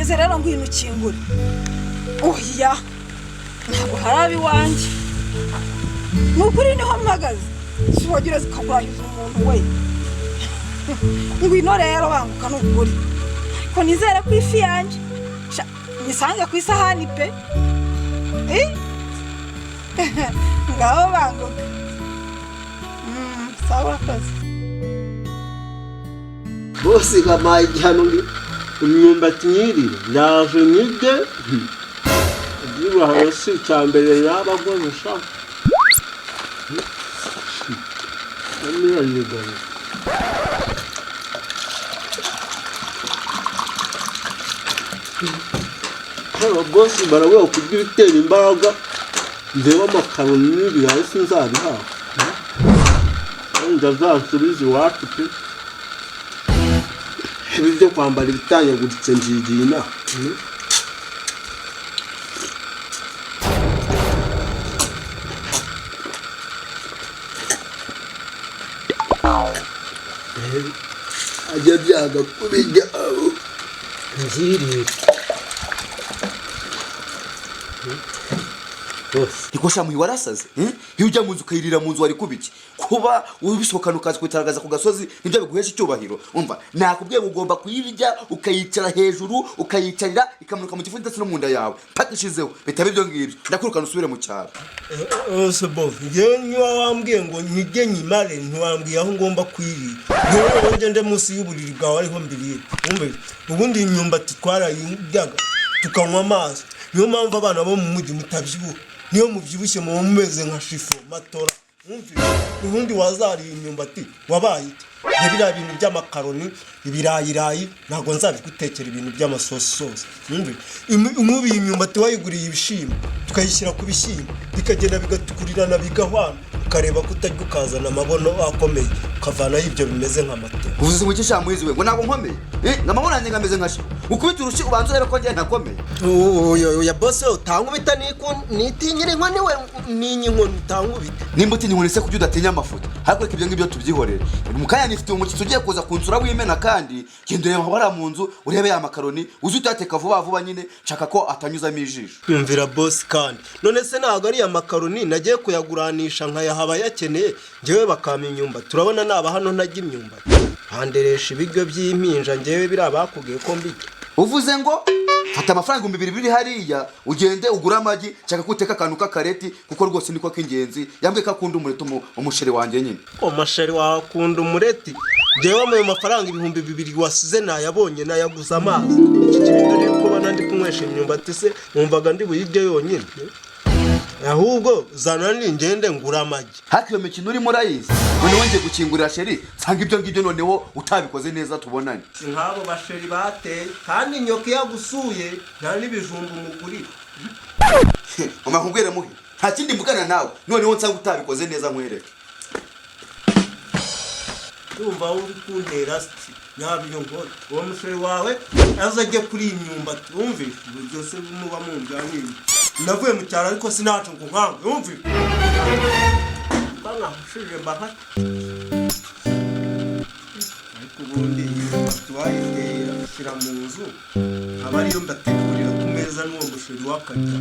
azize rero ngwino ukingure. Oya ntabwo harabi wanje nukuri niho mpagaze siwagira zikakurahiza umuntu we. Ngwino rero banguka nukuri ko nizera ku ifi yanje nisange ku isahani pe. Ngaho banguka. Sawa kazi bose kamaye hano imyumbati nyiri ndaje nyide ndiba hasi cyambere yaba gomesha amira nigana bose barawe kugira itera imbaraga ndeba amakaroni n'ibirayi sinzabiha ndazasubiza iwacu pe. Ibyo kwambara ibitanyaguritse njigina ajya byaga kubijya njiri Nikosha muhi warasaze iyo ujya munzu ukayirira munzu wari kubiki kuba ubisohokana ukaza kwitaragaza ku gasozi nibyo biguhesha icyubahiro. Umva nakubwiye ugomba kuyirya ukayicara hejuru ukayicarira ikamanuka mu gifu ndetse no mu nda yawe patishizeho bitabe byo ngibyo ndakurukana usubire mu cyaro. Sebo yewe niwa wambwiye ngo nyige nyimare ntiwambwiye aho ngomba kwirira yewe ngende munsi y'uburiri bwawe ariho mbiriye. Umbe ubundi imyumbati twarayiryaga tukanywa amazi niyo mpamvu abana bo mu mujyi mutabyibuha niyo mubyibushye mu mumeze nka shifo matora. Umve ubundi wazariye imyumbati wabaye biriya bintu by'amakaroni ibirayirayi ntago nzabigutekera ibintu by'amasosi. Umve umubi imyumbati wayiguriye ibishimbo tukayishyira ku bishyimbo bikagenda bigatukurirana bigahwana ukareba kutajya ukazana amabono akomeye ukavanaho ibyo bimeze nk'amata. Uvuze ngo cyisha muhizi we ngo ntabwo nkomeye ngamabona njye ngameze nka shifo ukubita urushi ubanza rero ko njye ntakomeye. Ya boss utangubita nitinyire inkoni we ninyi inkoni utangubita nimba utinya inkoni se kujya udatinya amafuta ariko reka ibyo ngibyo tubyihorere. Mukanya nifite umukitso ugiye kuza kunsura w'imena kandi gende reba bara mu nzu urebe ya makaroni uzi utateka vuba nyine nshaka ko atanyuzamo ijisho. Yumvira boss kandi none se ntago ari ya makaroni nagiye kuyaguranisha nkayahaba yakeneye ngewe bakama imyumba turabona naba hano ntajya imyumba handeresha ibiryo by'impinja ngewe birabakubwiye ko mbike. Uvuze ngo fata amafaranga 200 hariya ugende ugura amagi cyaka kuteka akantu k'akareti kuko rwose niko k'ingenzi yambwe kakunda umureti umusheri wanjye nyine. Umusheri wakunda umureti jewe mu mafaranga 200 wasize nayabonye nayaguza amazi iki kintu rero ko banandi kunywesha imyumbati se numvaga ndi buyirye yonyine ahubwo zana ngende ngura amagi. Hakiyo mikino uri murayizi none wonje gukingurira sheri sanga ibyo ngibyo noneho utabikoze neza tubonane. Nkabo basheri bateye kandi nyoke yagusuye nta nibijumba umuguri mama nkubwire muhi nta kindi mbugana nawe noneho nsanga utabikoze neza nkwereke. Urumva uri kuntera sti nyabyo ngo uwo musheri wawe azajye kuri imyumbati umve byose muba mu njyanire navuye mu cyaro ariko sinacu ngo nkange umve bana shije baha ariko ubundi twayitera shyira mu nzu abari yo ndategurira ku meza n'uwo musheri wakarya.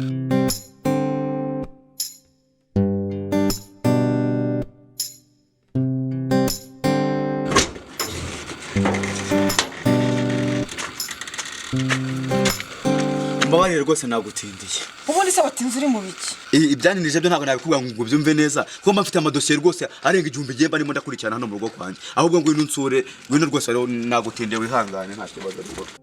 Mbabarire rwose nagutindiye. Ubundi se watinze uri mu biki? Ibyaninije byo ntabwo nabikubwira ngo byumve neza kuko mfite amadosiye rwose arenga 1000 igemba nimo ndakurikirana hano mu rugo kwanje ahubwo ngo inunsure ngwino rwose rero nagutindiye wihangane nta kibazo rwose.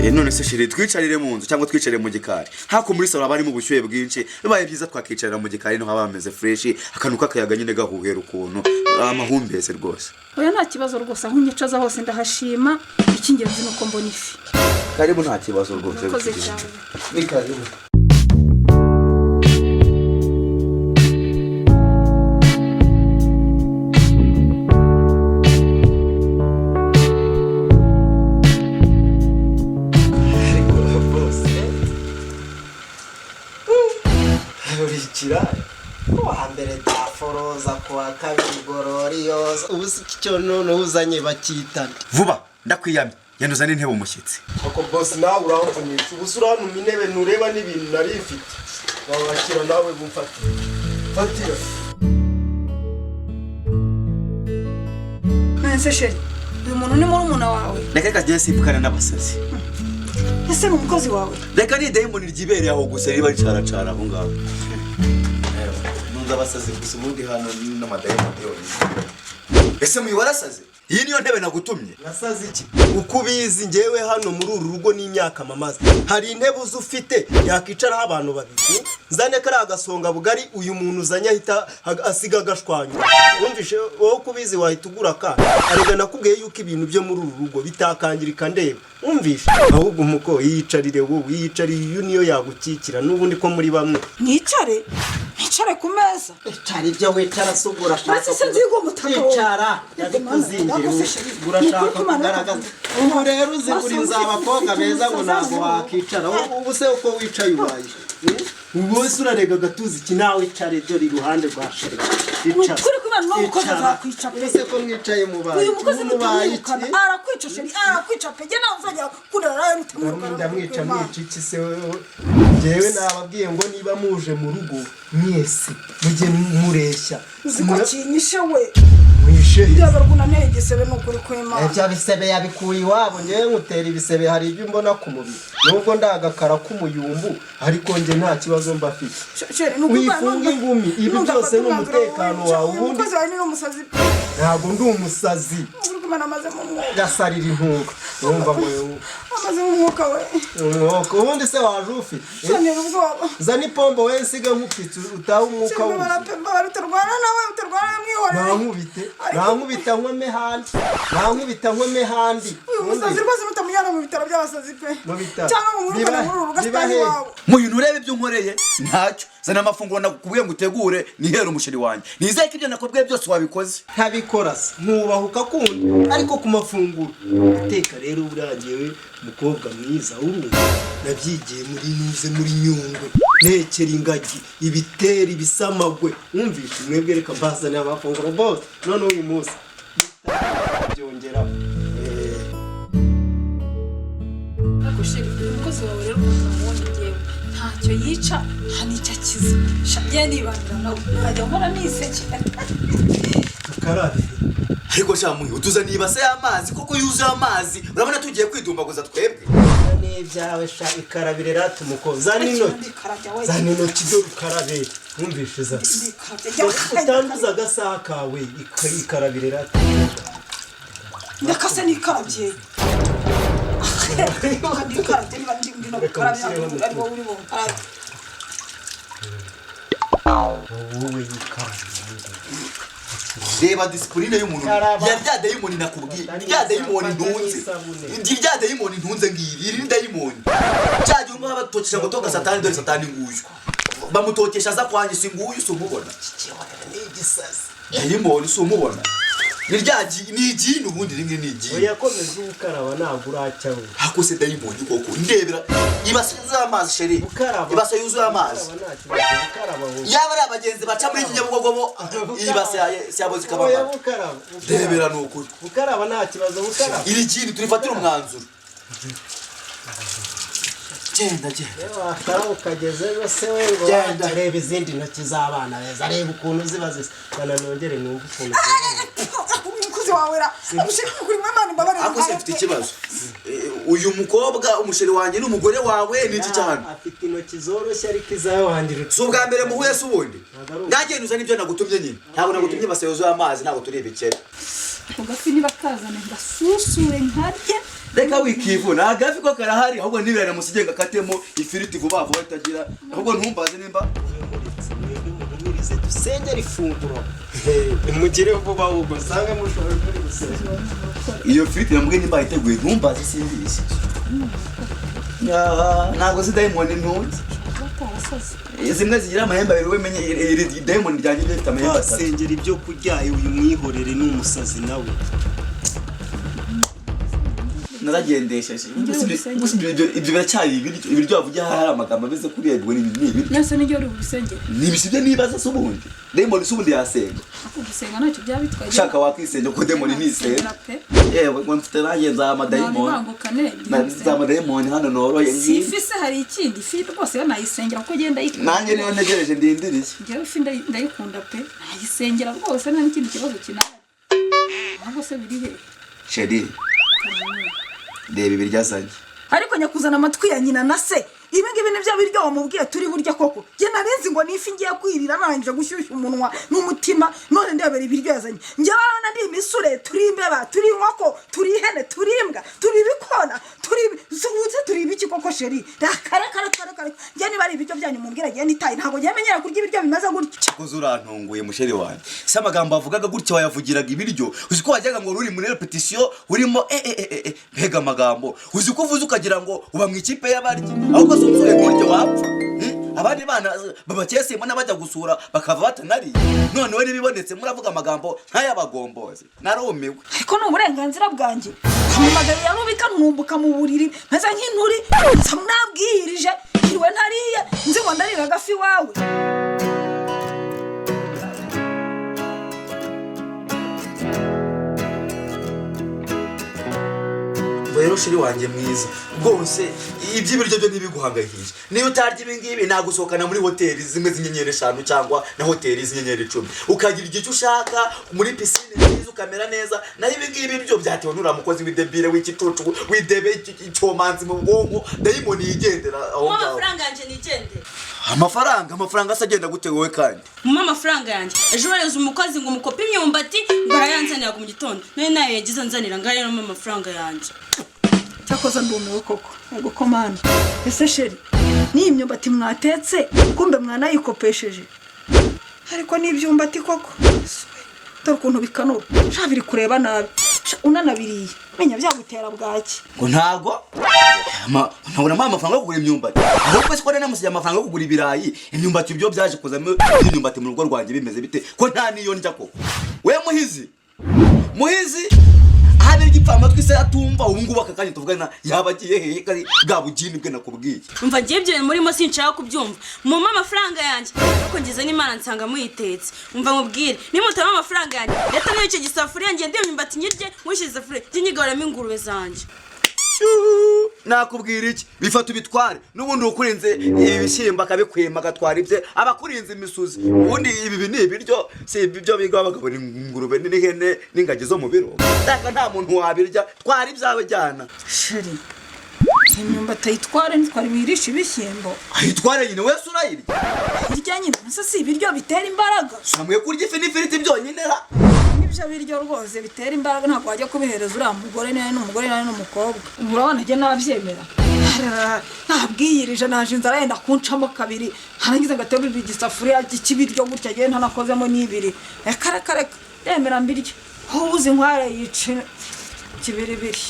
None se shiri twicarire mu nzu cyangwa twicare mu gikari hako muri salo abari mu bushyuhe bwinshi bibaye byiza twakicarira mu gikari no haba bameze fresh akanuka kayaga nyine gahuhera ukuntu amahumbese rwose. Oya nta kibazo rwose aho nyicaza hose ndahashima ikingenzi nuko mbona ifi. Karibu nta kibazo rwose. Ni karibu. Kira ko hambere foroza kwa kabiri gororiyoza ubu si cyo none uzanye bakitana vuba ndakwiyamye yanduzana intebe umushyitsi ako boss nawe uramvunisha ubusura hano intebe nureba n'ibintu nari mfite wabakira nawe bumfatira fatira nese sheri uyu muntu ni murumuna wawe reka kajye sipukana n'abasazi ese ni umukozi wawe reka ni dayimoni ryibereye aho gusa riba ricaracara aho ngaho nunza abasazi gusa ubundi hano n'amadayimoni yonyine ese muyi warasaze iyi niyo ntebe nagutumye nasaze iki uko ubizi njyewe hano muri uru rugo n'imyaka mamaze hari intebe uzi ufite yakicaraho abantu babiri nzane kari agasonga bugari uyu muntu uzanye ahita asiga agashwanyu wumvishe wowe uko ubizi wahita ugura akana arega nakubwiye yuko ibintu byo muri uru rugo bitakangirika ndeba wumvishe ahubwo umuko yiyicarire wowe yiyicariye iyo niyo yagukikira n'ubundi ko muri bamwe nicare ku meza icara ibyo wicara sugura Uretse se nzigo mutaka wowe. icara yazikuzingira urashaka kugaragaza ubu rero uzigurinza abakobwa beza ngo ntabwo wakicara ubu se uko wicaye ubaye ubu wese urarega agatuza iki nawe icare dore iruhande rwa sheri icara kuri kubana n'umukozi azakwica pe ese ko mwicaye mubaye uyu mukozi mubaye mutamwirukana arakwica sheri arakwica pe jye nawe uzajya kurara nawe mutamwirukana ndamwica mwica iki se jewe nababwiye ngo niba muje mu rugo mwese mujye mureshya uziko kinyishe we mwishe byabaruguna ntegesebe n'ukuri kw'Imana ibyo bisebe yabikuye iwabo ngewe nkutera ibisebe hari ibyo mbona ku mubiri nubwo ndagakara k'umuyumbu ariko nge nta kibazo mba afite wifunga ingumi ibi byose ni umutekano wawe ubundi umukozi wawe ni n'umusazi pe ntabwo ndi umusazi uri kumana amaze mu mwuka gasarira intunga urumva ngo amaze mu mwuka we umwuka ubundi se waje ufite shanira ubwoba zana ipombo we nsiga nkupfitse utaha umwuka wose utarwana nawe utarwana mwihorere nankubita nkome handi uyu musazi rwose mutamujyana mu bitaro by'abasazi pe mu bitaro cyangwa mu mwuka muri uru rugo sitani wawe muyu nurebe ibyo unkoreye ntacyo zana amafunguro nakubwiye ngo utegure nihere umusheri wanjye nizeye ko ibyo nakubwiye byose wabikoze ntabikora se nkubahuka kundi ariko ku mafunguro iteka rero burangiwe mukobwa mwiza urumva nabyigiye muri nyungwe nekera ingagi ibitera ibisamagwe wumvishe mwebwe reka mbazane amafunguro bose none uyu munsi byongera ariko sheri uyu mukozi wawe rero utamubonye ngewe ntacyo yica nta n'icyo akiza shabye nibanira nawe nkajya nkora nisekera karabe ariko shamuye utuzaniye ibase y'amazi koko yuzuye amazi urabona tugiye kwidumbaguza twebwe n'ibyawe sha ikarabire rata umukozi zana intoki dore ukarabe wumvishe za utanduza agasaha kawe ikarabire rata ndakase nikarabye nikarabye niba ndi no gukarabya ariko uri bo wowe yikarabye reba disipurine y'umuntu ya dayimoni nakubwiye ya dayimoni ntunze ya dayimoni ntunze ngiri iri dayimoni cyaje umwe batokesha ngo toka satani dore satani nguyu bamutokesha za kwanye si nguyu si umubona dayimoni si umubona ni igini ubundi rimwe ni igini oya komeza ukaraba ntabwo uracyaho hakose dayimoni koko ndebera ibase z'amazi sheri ibase yuzuye amazi yaba ari abagenzi baca muri Nyabugogo ibase yabo zikababa ndebera n'ukuri ukaraba nta kibazo ukaraba iri gini turifatira umwanzuro genda wakara ukageze yose we ngo reba izindi ntoki z'abana beza reba ukuntu ziba zisa kana nongere numva ukuntu umukozi wawe ra ushaka kuri mama mbabare ako se mfite ikibazo uyu mukobwa umusheri wanjye n'umugore wawe n'iki cyane afite intoki zoroshye ariko izawe wandirutse si ubwa mbere muhuye se ubundi ngagenda uzana ibyo nagutumye nyine ntabwo nagutumye base yuzuye amazi ntabwo turi ibikera ugafi niba kazana ngasusure nkarye reka wikivuna agafi ko karahari ahubwo nibirana musigenga katemo ifiriti vuba vuba itagira ahubwo ntumbaze nimba mwirize dusengera ifunguro mugire vuba ahubwo usange mushobora kuri gusenga iyo firiti namubwe nimba iteguye ntumbaze simbizi ntabwo si dayimoni ntunze zimwe zigira amahembe abiri wemenye iri dayimoni ryanjye rifite amahembe atatu basengera ibyo kurya uyu mwihorere n'umusazi nawe naragendesheje ibyo biracyari ibiryo bavuga hari amagambo ameze kuri yego ni Nese ni uri ubusengero nibisibye nibaza subundi demoni subundi yasenga gusenga ntacyo byabitwaye shaka wakwisenga ko demoni nisenga yewe ngo mfite nagenza amadayimoni za amadayimoni hano noroye sifise hari ikindi fi rwose yo nayisengera ko genda yitwa nanjye niyo ntegereje ndindiriye ngewe fi ndayikunda pe nayisengera rwose nta n'ikindi kibazo kinahari ahubwo se biri he sheri reba ibiryazanye ariko nyakuzana amatwi ya nyina na se ibi ngibi nibyo biryo wamubwiye turi burya koko je narinzi ngo nifi ngiye kwirira narangije gushyushya umunwa n'umutima none ndebera ibiryo yazanye nge barana ndi imisure turi imbeba turi inkoko turi ihene turi imbwa turi ibikona turi subuze turi ibiki koko sheri kare nge niba ari ibiryo byanyu mumbwira nge nitaye ntabwo nge menyera kurya ibiryo bimaze gutya cyakoze urantunguye musheri wanjye se amagambo avugaga gutya wayavugiraga ibiryo uzi ko wajyaga ngo ruri muri repetition urimo mbega amagambo uzi ko uvuze ukagira ngo uba mu ikipe y'abaryi ahubwo sumvuye kurya wapfa abandi bana babakesemo n'abajya gusura bakava batanari none we nibibonetse muravuga amagambo nk'ayabagombozi narumiwe ariko ni uburenganzira bwanjye amagara yarubika ntumbuka mu buriri meze nk'inturi nabwirije iwe ntariye nzi ngo ndarira gafi wawe rero shiri wanjye mwiza rwose iby'ibiryo byo ntibiguhangayikisha niyo utarya ibi ngibi nagusohokana muri hoteli zimwe z'inyenyeri 5 cyangwa na hoteli z'inyenyeri 10 ukagira igice ushaka muri pisine nziza ukamera neza naho ibi ngibi byo byatewe n'uramukozi w'idebire w'ikitucu w'idebe icyomanzi mu bwonko dayimoni yigendera aho ngaho amafaranga yanje nigendera amafaranga asagenda gute wowe kandi mama amafaranga yanje ejo bareze umukozi ngo umukope imyumbati barayanzanira mu gitondo none nayo yagize nzanira ngare no amafaranga yanje cyakoze ndumiwe koko yego komanda ese sheri ni imyumbati mwatetse kumbe mwanayikopesheje ariko ni ibyumbati koko dore ukuntu bikanura shabiri kureba nabi unanabiriye menya byagutera bwaki ngo ntago ntabona amafaranga yo kugura imyumbati ahubwo se ko namusije amafaranga yo kugura ibirayi imyumbati byo byaje kuzamo imyumbati mu rugo rwanjye bimeze bite ko nta niyo njya koko we muhizi habe igipfama twise atumva ubu ngubu akakanya tuvugana yabagiye hehe kari bwabugini bwe nakubwiye umva ngiye byo murimo sinshaka kubyumva mama amafaranga yanjye ariko ngize n'Imana nsanga muyitetse umva mubwire nimutama amafaranga yanjye leta niyo cyo gisafuriya ngiye ndiye imyumbati nyirye mushize fure nyigaramo ingurube zanje nakubwira iki bifata ubitware nubundi ukurinze ibishyimba akabikwema agatwara ibye abakurinze imisuzi ubundi ibi ni ibiryo si ibyo biga bagabura ingurube n'ihene n'ingagi zo mu biro ndaka nta muntu wabirya twara ibyawe jyana sheri imyumbati ayitware ntitware ibirisha ibishyimbo ayitware nyine wese urayirya irya nyine nasa si ibiryo bitera imbaraga samwe kurya ifi n'ifiriti byonyine ra nibyo biryo rwose bitera imbaraga ntabwo wajya kubihereza uriya mugore nawe n'umugore nawe n'umukobwa urabona njye nabyemera ntabwiyirije naje inzara yenda kuncamo kabiri harangiza ngategurira igisafuriya cy'ibiryo gutya agenda ntanakozemo n'ibiri reka yemera mbiryo wowe uzi inkware yice kibiribiri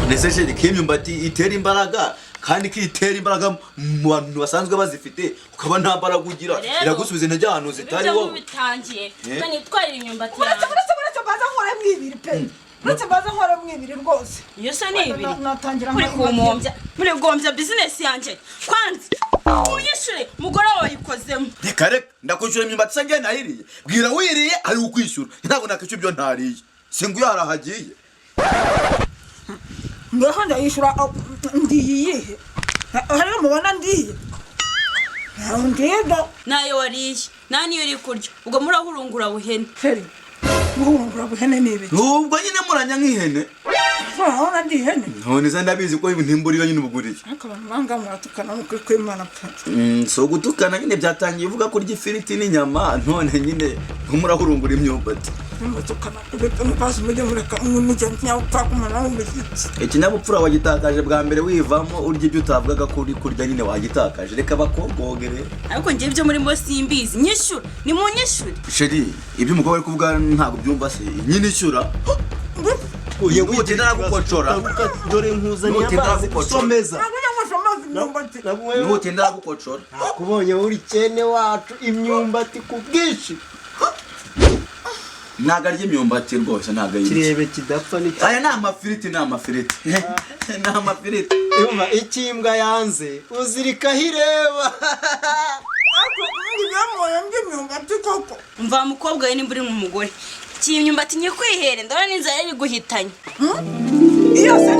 ndetse sheri k'imyumbati itera imbaraga kandi kitera imbaraga mu bantu basanzwe bazifite ukaba nta mbaraga ugira iragusubiza intege ahantu zitari wowe bitangiye kandi twarira imyumbati uretse baza nkore mwibiri pe uretse baza nkore mwibiri rwose iyo se ni ibiri natangira muri gombya business yanjye kwanza uyishure mugore wawe yikozemo reka ndakwishyura imyumbati sange nahiriye bwira wiriye ari ukwishyura ntabwo nakwishyura ibyo ntariye singuye harahagiye ngaho ndayishura ndiyihe hariyo mubona ndiye ndido nayo wariye nta niyo uri kurya ubwo murahurungura buhene feri guhurungura buhene nibi ubwo nyine muranya nk'ihene urabona ndi ihene none za ndabizi ko ntimbura iyo nyine ubuguriye ariko abantu banga muratukana n'ukuri kw'Imana pe so gutukana nyine byatangiye uvuga kurya ifiriti n'inyama none nyine ntumurahurungura imyumbati mutukana basi mujye mureka mujye nyapfa kumana n'umbisitsi ikinyabupfura wagitakaje bwa mbere wivamo urya ibyo utavugaga ko uri kurya nyine wagitakaje reka bakobogere ariko ngiye ibyo muri mbo simbizi nyishyura ni mu nyishyure sheri ibyo umugabo ari kuvuga ntabwo byumva se nyine ishyura uye gutinda nagukochora dore nkuzaniye amazi usomeza nutinda nagukochora kubonye uri cyene wacu imyumbati ku bwinshi ntago arya imyumbati rwose ntago ayirya kirebe kidapfa ni aya ni amafiriti ni amafiriti Yumva ikimbwa yanze uzirika hireba umva mukobwa we nimba uri nk'umugore imyumbati nye kwihere ndabona n'inzara iri guhitanya iyo se